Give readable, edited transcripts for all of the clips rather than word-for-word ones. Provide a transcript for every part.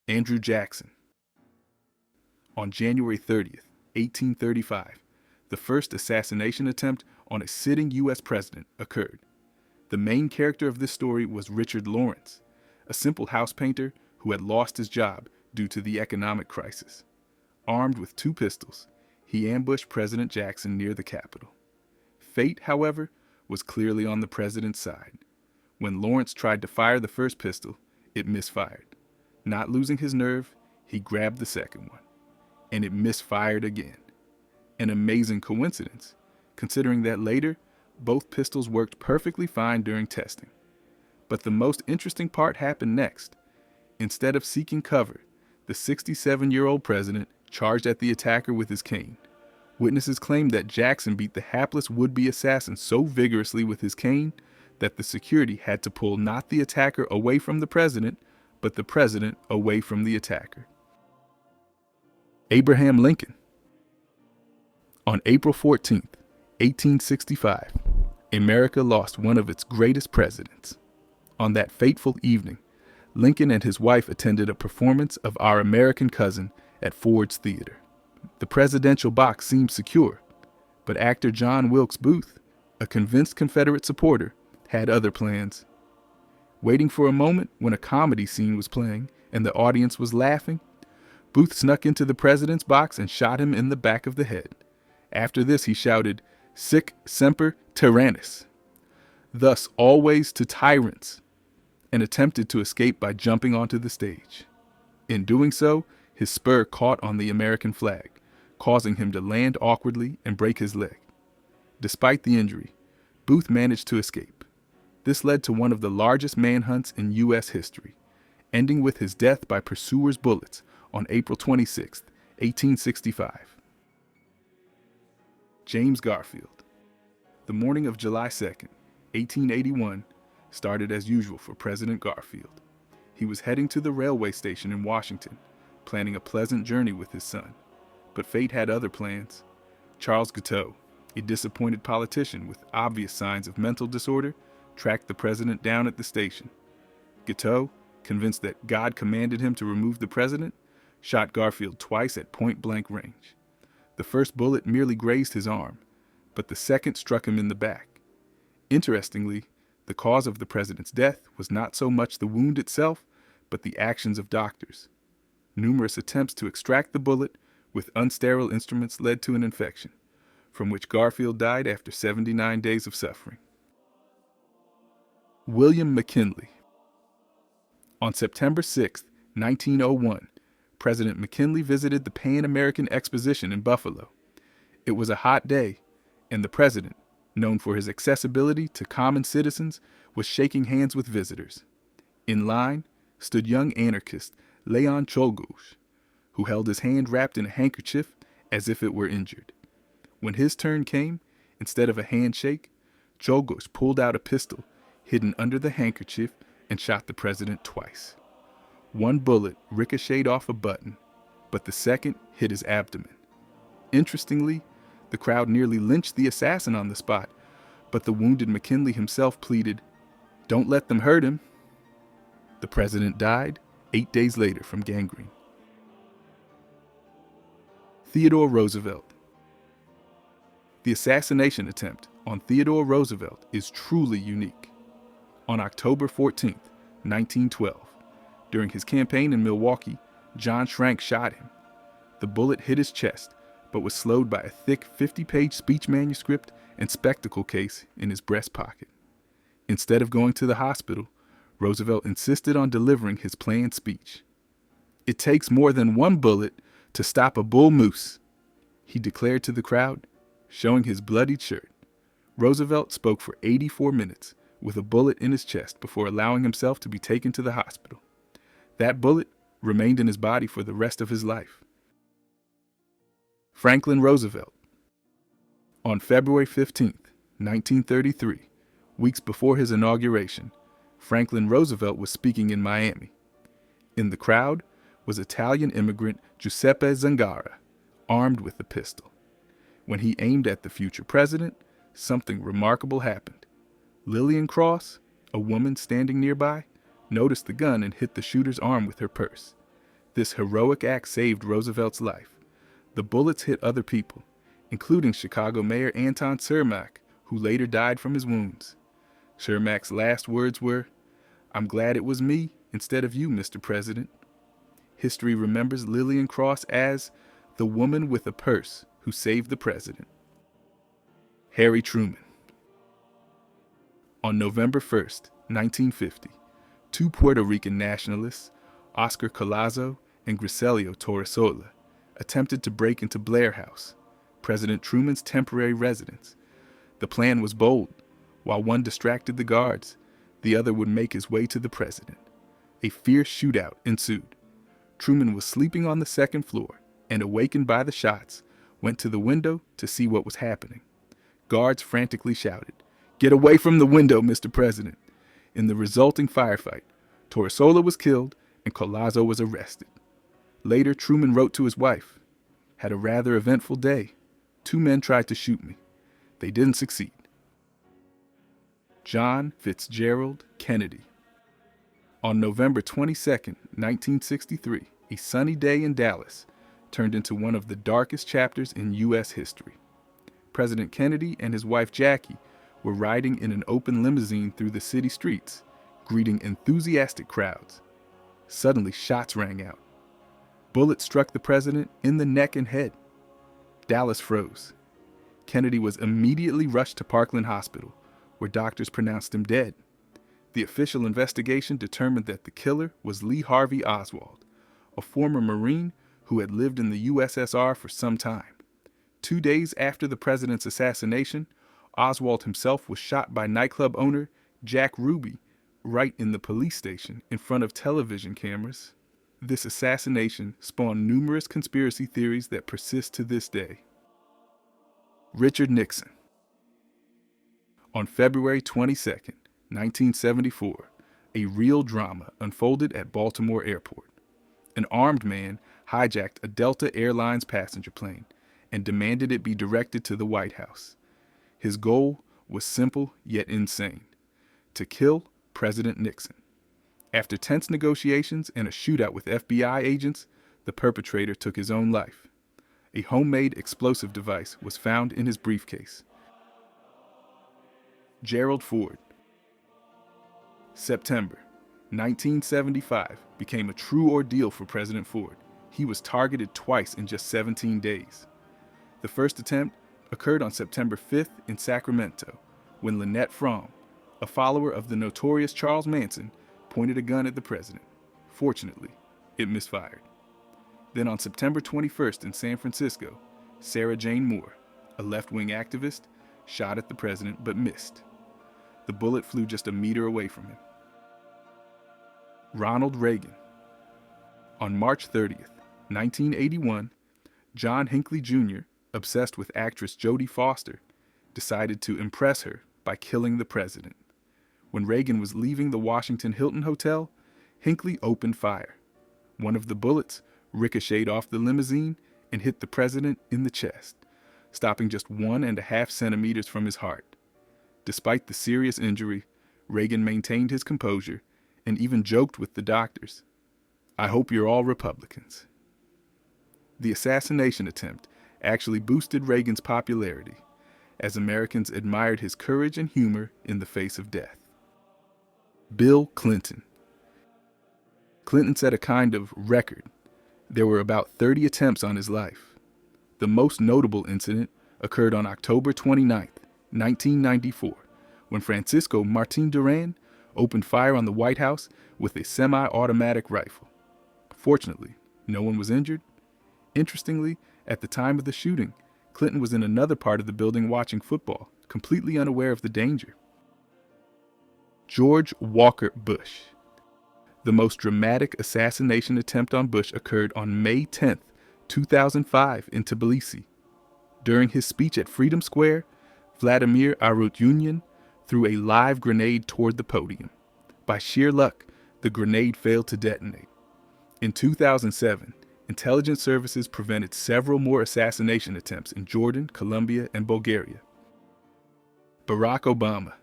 Andrew Jackson. On January 30th, 1835, the first assassination attempt on a sitting U.S. president occurred. The main character of this story was Richard Lawrence, a simple house painter who had lost his job due to the economic crisis. Armed with 2 pistols, he ambushed President Jackson near the Capitol. Fate, however, was clearly on the president's side. When Lawrence tried to fire the first pistol, it misfired. Not losing his nerve, he grabbed the second one, and it misfired again. An amazing coincidence, considering that later, both pistols worked perfectly fine during testing. But the most interesting part happened next. Instead of seeking cover, the 67-year-old president charged at the attacker with his cane. Witnesses claimed that Jackson beat the hapless would-be assassin so vigorously with his cane that the security had to pull not the attacker away from the president, but the president away from the attacker. Abraham Lincoln. On April 14, 1865, America lost one of its greatest presidents. On that fateful evening, Lincoln and his wife attended a performance of Our American Cousin at Ford's Theater. The presidential box seemed secure, but actor John Wilkes Booth, a convinced Confederate supporter, had other plans. Waiting for a moment when a comedy scene was playing and the audience was laughing, Booth snuck into the president's box and shot him in the back of the head. After this, he shouted, "Sic semper tyrannis," thus always to tyrants, and attempted to escape by jumping onto the stage. In doing so, his spur caught on the American flag, causing him to land awkwardly and break his leg. Despite the injury, Booth managed to escape. This led to one of the largest manhunts in U.S. history, ending with his death by pursuers' bullets on April 26, 1865. James Garfield. The morning of July 2nd, 1881, started as usual for President Garfield. He was heading to the railway station in Washington, planning a pleasant journey with his son. But fate had other plans. Charles Guiteau, a disappointed politician with obvious signs of mental disorder, tracked the president down at the station. Guiteau, convinced that God commanded him to remove the president, shot Garfield twice at point-blank range. The first bullet merely grazed his arm, but the second struck him in the back. Interestingly, the cause of the president's death was not so much the wound itself, but the actions of doctors. Numerous attempts to extract the bullet with unsterile instruments led to an infection, from which Garfield died after 79 days of suffering. William McKinley. On September 6, 1901, President McKinley visited the Pan American Exposition in Buffalo. It was a hot day, and the president, known for his accessibility to common citizens, was shaking hands with visitors. In line stood young anarchist Leon Czolgosz, who held his hand wrapped in a handkerchief as if it were injured. When his turn came, instead of a handshake, Czolgosz pulled out a pistol hidden under the handkerchief and shot the president twice. One bullet ricocheted off a button, but the second hit his abdomen. Interestingly, the crowd nearly lynched the assassin on the spot, but the wounded McKinley himself pleaded, "Don't let them hurt him." The president died 8 days later from gangrene. Theodore Roosevelt. The assassination attempt on Theodore Roosevelt is truly unique. On October 14, 1912, during his campaign in Milwaukee, John Schrank shot him. The bullet hit his chest, but was slowed by a thick 50-page speech manuscript and spectacle case in his breast pocket. Instead of going to the hospital, Roosevelt insisted on delivering his planned speech. "It takes more than one bullet to stop a bull moose," he declared to the crowd, showing his bloodied shirt. Roosevelt spoke for 84 minutes with a bullet in his chest before allowing himself to be taken to the hospital. That bullet remained in his body for the rest of his life. Franklin Roosevelt. On February 15, 1933, weeks before his inauguration, Franklin Roosevelt was speaking in Miami. In the crowd was Italian immigrant Giuseppe Zangara, armed with a pistol. When he aimed at the future president, something remarkable happened. Lillian Cross, a woman standing nearby, noticed the gun and hit the shooter's arm with her purse. This heroic act saved Roosevelt's life. The bullets hit other people, including Chicago Mayor Anton Cermak, who later died from his wounds. Cermak's last words were, "I'm glad it was me instead of you, Mr. President." History remembers Lillian Cross as the woman with a purse who saved the president. Harry Truman. On November 1st, 1950, two Puerto Rican nationalists, Oscar Collazo and Griselio Torresola, attempted to break into Blair House, President Truman's temporary residence. The plan was bold. While one distracted the guards, the other would make his way to the president. A fierce shootout ensued. Truman was sleeping on the second floor and, awakened by the shots, went to the window to see what was happening. Guards frantically shouted, "Get away from the window, Mr. President." In the resulting firefight, Torresola was killed and Collazo was arrested. Later, Truman wrote to his wife, "Had a rather eventful day. 2 men tried to shoot me. They didn't succeed." John Fitzgerald Kennedy. On November 22, 1963, a sunny day in Dallas turned into one of the darkest chapters in U.S. history. President Kennedy and his wife Jackie were riding in an open limousine through the city streets, greeting enthusiastic crowds. Suddenly, shots rang out. Bullets struck the president in the neck and head. Dallas froze. Kennedy was immediately rushed to Parkland Hospital, where doctors pronounced him dead. The official investigation determined that the killer was Lee Harvey Oswald, a former Marine who had lived in the USSR for some time. 2 days after the president's assassination, Oswald himself was shot by nightclub owner Jack Ruby right in the police station in front of television cameras. This assassination spawned numerous conspiracy theories that persist to this day. Richard Nixon. On February 22, 1974, a real drama unfolded at Baltimore Airport. An armed man hijacked a Delta Airlines passenger plane and demanded it be directed to the White House. His goal was simple yet insane: to kill President Nixon. After tense negotiations and a shootout with FBI agents, the perpetrator took his own life. A homemade explosive device was found in his briefcase. Gerald Ford. September 1975 became a true ordeal for President Ford. He was targeted twice in just 17 days. The first attempt occurred on September 5th in Sacramento, when Lynette Fromm, a follower of the notorious Charles Manson, pointed a gun at the president. Fortunately, it misfired. Then on September 21st in San Francisco, Sarah Jane Moore, a left-wing activist, shot at the president but missed. The bullet flew just a meter away from him. Ronald Reagan. On March 30th, 1981, John Hinckley Jr., obsessed with actress Jodie Foster, decided to impress her by killing the president. When Reagan was leaving the Washington Hilton Hotel, Hinckley opened fire. One of the bullets ricocheted off the limousine and hit the president in the chest, stopping just 1.5 centimeters from his heart. Despite the serious injury, Reagan maintained his composure and even joked with the doctors, "I hope you're all Republicans." The assassination attempt actually boosted Reagan's popularity, as Americans admired his courage and humor in the face of death. Bill Clinton. Clinton set a kind of record. There were about 30 attempts on his life. The most notable incident occurred on October 29, 1994, when Francisco Martín Duran opened fire on the White House with a semi-automatic rifle. Fortunately, no one was injured. Interestingly, at the time of the shooting, Clinton was in another part of the building watching football, completely unaware of the danger. George Walker Bush. The most dramatic assassination attempt on Bush occurred on May 10, 2005 in Tbilisi. During his speech at Freedom Square, Vladimir Arutyunian threw a live grenade toward the podium. By sheer luck, the grenade failed to detonate. In 2007, intelligence services prevented several more assassination attempts in Jordan, Colombia, and Bulgaria. Barack Obama.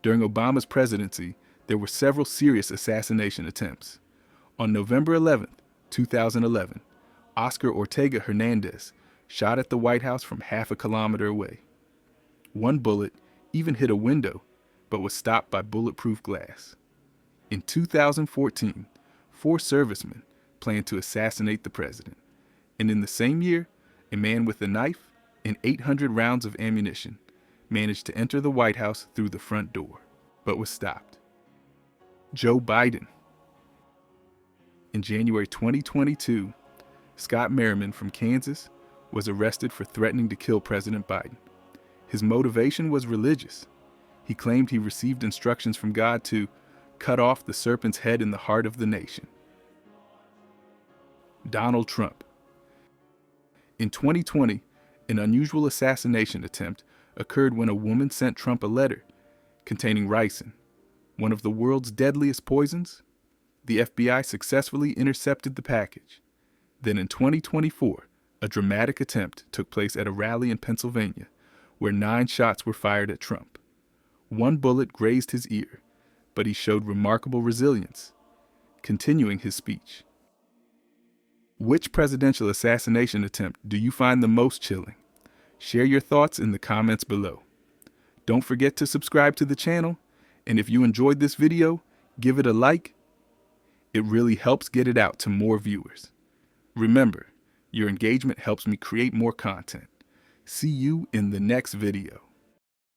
During Obama's presidency, there were several serious assassination attempts. On November 11th, 2011, Oscar Ortega Hernandez shot at the White House from half a kilometer away. One bullet even hit a window, but was stopped by bulletproof glass. In 2014, 4 servicemen planned to assassinate the president. And in the same year, a man with a knife and 800 rounds of ammunition managed to enter the White House through the front door, but was stopped. Joe Biden. In January 2022, Scott Merriman from Kansas was arrested for threatening to kill President Biden. His motivation was religious. He claimed he received instructions from God to cut off the serpent's head in the heart of the nation. Donald Trump. In 2020, an unusual assassination attempt occurred when a woman sent Trump a letter containing ricin, one of the world's deadliest poisons. The FBI successfully intercepted the package. Then in 2024, a dramatic attempt took place at a rally in Pennsylvania, where 9 shots were fired at Trump. One bullet grazed his ear, but he showed remarkable resilience, continuing his speech. Which presidential assassination attempt do you find the most chilling? Share your thoughts in the comments below. Don't forget to subscribe to the channel, and if you enjoyed this video, give it a like. It really helps get it out to more viewers. Remember, your engagement helps me create more content. See you in the next video.